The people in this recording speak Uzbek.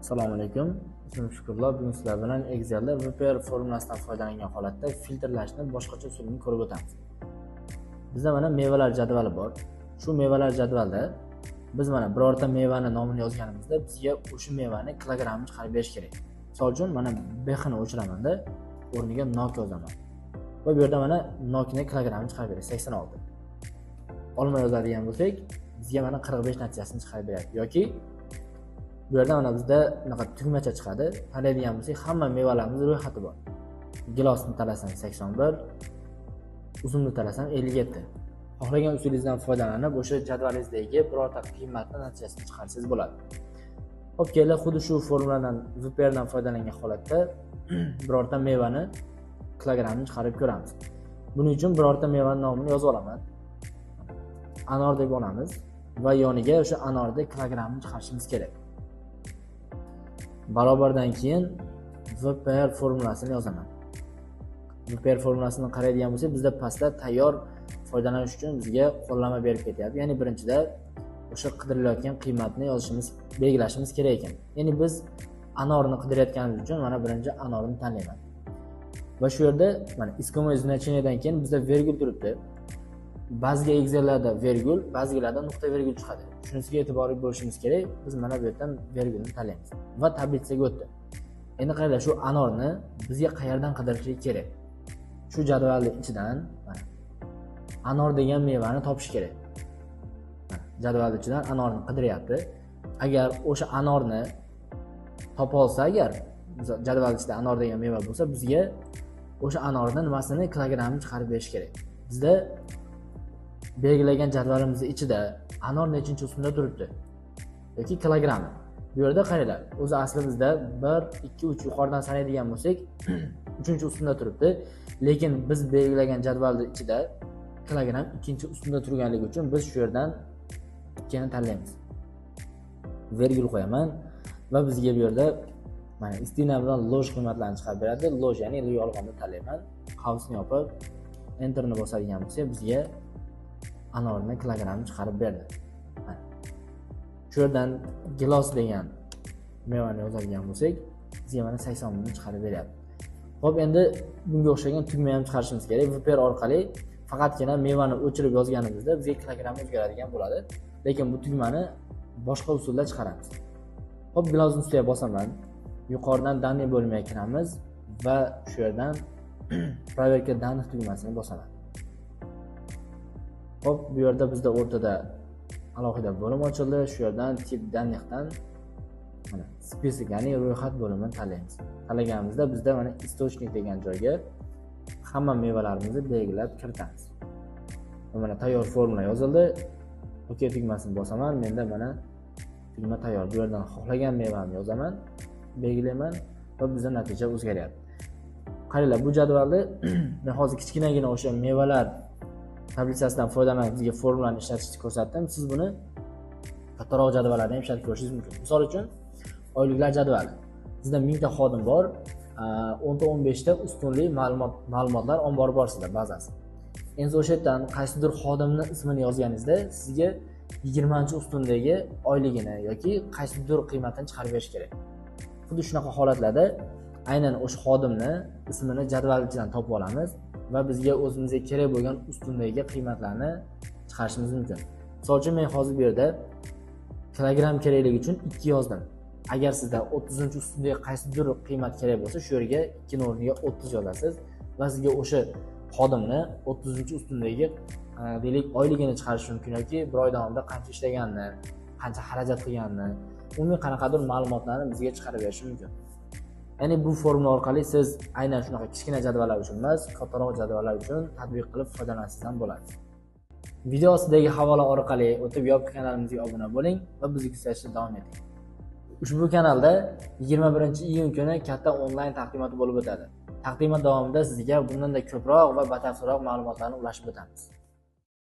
Assalomu alaykum. Ismim Shukurullo. Bugun sizlar bilan Excel'da VPR formulasidan foydalangan holatda filtrlashni boshqacha usulini ko'rib o'tamiz. Bizda mana mevalar jadvali bor. Shu mevalar jadvalda biz mana birorta mevani nomini yozganimizda bizga o'sha mevani kilogramini chiqarib berish kerak. Misol uchun mana BH ni o'chiramanda o'rniga nok yozaman. Va bu yerda mana nokni kilogramini chiqarib beradi 86. Olma yozadigan bo'lsak, bizga mana 45 natijasini chiqarib beradi yoki bu yerda mana bizda bunaqa tugmacha chiqadi. Tanlaydigan bo'lsak, hamma mevalarimiz ro'yxati bor. Gilosni talasam 81, uzumni talasam 57. Xohlagan usulingizdan foydalanib, o'sha jadvalingizdagi birorta qiymatni natijasini chiqarsangiz bo'ladi. Xo'p, keling, xuddi shu formuladan VPR dan foydalangan holatda birorta mevani kilogramini chiqarib ko'ramiz. Buning uchun birorta mevaning nomini yozib olaman. Anor deb olamiz va yoniga o'sha anorda kilogramini chiqarishimiz kerak. Barobardan keyin VPR formulasini yozaman. VPR formulasini qaraydigan bo'lsak, bizda pastda tayyor foydalanish uchun bizga qo'llanma berib ketyapti. Ya'ni birinchida o'sha qidirilayotgan qiymatni yozishimiz, belgilashimiz kerak ekan. Ya'ni biz anorni qidirayotganimiz uchun mana birinchi anorni tanlayman. Va shu yerda mana исходное значениеdan keyin bizda virgul turibdi. Ba'zi Excel'larda virgul, ba'zilarda nuqta virgul chiqadi. Shunisiga e'tiborli bo'lishimiz kerak. Biz mana bu yerdan virgulni tanlaymiz va tablitsaga o'tdi. Endi qaranglar, shu anorni bizga qayerdan qidirish kerak? Shu jadvalning ichidan mana anor degan mevani topish kerak. Jadval ichidan anorni qidiryapti. Agar o'sha anorni topa olsa, agar jadval ichida anor degan meva bo'lsa, bizga o'sha anordan nimasini kilogramini chiqarib berish kerak. Bizda belgilagan jadvalimiz ichida anor nechinchi ustunda turibdi yoki kilogrammi. Bu yerda qaranglar, o'zi asli bizda 1, 2, 3 yuqoridan sanaydigan bo'lsak, 3-chi ustunda turibdi. Lekin biz belgilagan jadvalning ichida kilogram 2-chi ustunda turganligi uchun biz shu yerdan 2 ni tanlaymiz. Virgul qo'yaman va bizga bu yerda mana istinabdan loj qiymatlarini chiqarib beradi. Loj ya'ni yolg'onni tanlayman. Qavsni yopib enterni bosadigan bo'lsak, bizga anorni kilogramini chiqarib berdi. Shu yerdan gilos degan mevani yozadigan bo'lsak, bizga mana 80 ni chiqarib beryapti. Xo'p, endi bunga o'xshagan tugma ham chiqarishimiz kerak. VPR orqali faqatgina mevani o'chirib yozganimizda bizga kilogram o'zgaradigan bo'ladi. Lekin bu tugmani boshqa usulda chiqaramiz. Xo'p, gilosning ustiga bosaman. Yuqoridan данный bo'lmaga kiramiz va shu yerdan проверка данных tugmasini bosaman. Xo'p, bu yerda bizda o'rtada alohida bo'lim ochildi. Shu yerdan tip данныхdan mana spesifik, ya'ni ro'yxat bo'limini tanlaymiz. Tanlaganimizda bizda mana источник degan joyga hamma mevalarimizni belgilab kiritamiz. Mana tayyor formula yozildi. OK tugmasini bosaman. Menda mana tugma tayyor. Bu yerdan xohlagan mevani yozaman, belgilayman va bizda natija o'zgaryapti. Qaranglar, bu jadvalda men hozir kichkinagina o'sha mevalar tablitsasidan foydalanib bizga formulani ishlatishni ko'rsatdim. Siz buni kattaroq jadvallarda ham ishlatib ko'rishingiz mumkin. Misol uchun, oyliklar jadvali. Sizda 1000 ta xodim bor, 10 ta 15 ta ustunli ma'lumotlar ombori bor sizda bazasi. Endi o'sha yerdan qaysidir xodimning ismini yozganingizda sizga 20-ustundagi oyligini yoki qaysidir qiymatini chiqarib berish kerak. Xuddi shunaqa holatlarda aynan o'sha xodimning ismini jadval ichidan topib olamiz va bizga o'zimizga kerak bo'lgan ustundagi qiymatlarni chiqarishimiz mumkin. Misol uchun, men hozir bu yerda kilogram kerakligi uchun 2 yozdim. Agar sizda 30-ustundagi qaysidir qiymat kerak bo'lsa, shu yerga 2 ning o'rniga 30 yozasiz va sizga o'sha xodimni 30-ustundagi deylik oyligini chiqarish mumkin yoki bir oy davomida qancha ishlaganini, qancha xarajat qilganini, umumiy qanaqadir ma'lumotlarni bizga chiqarib berish mumkin. Ya'ni bu formula orqali siz aynan shunaqa kichkina jadvallar uchun emas, kattaroq jadvallar uchun tatbiq qilib foydalansangiz ham bo'ladi. Video ostidagi havola orqali o'tib yopiq kanalimizga obuna bo'ling va bizni kuzatishda davom eting. Ushbu kanalda 21-iyun kuni katta onlayn taqdimoti bo'lib o'tadi. Taqdimot davomida sizga bundanda ko'proq va batafsilroq ma'lumotlarni ulashib o'tamiz.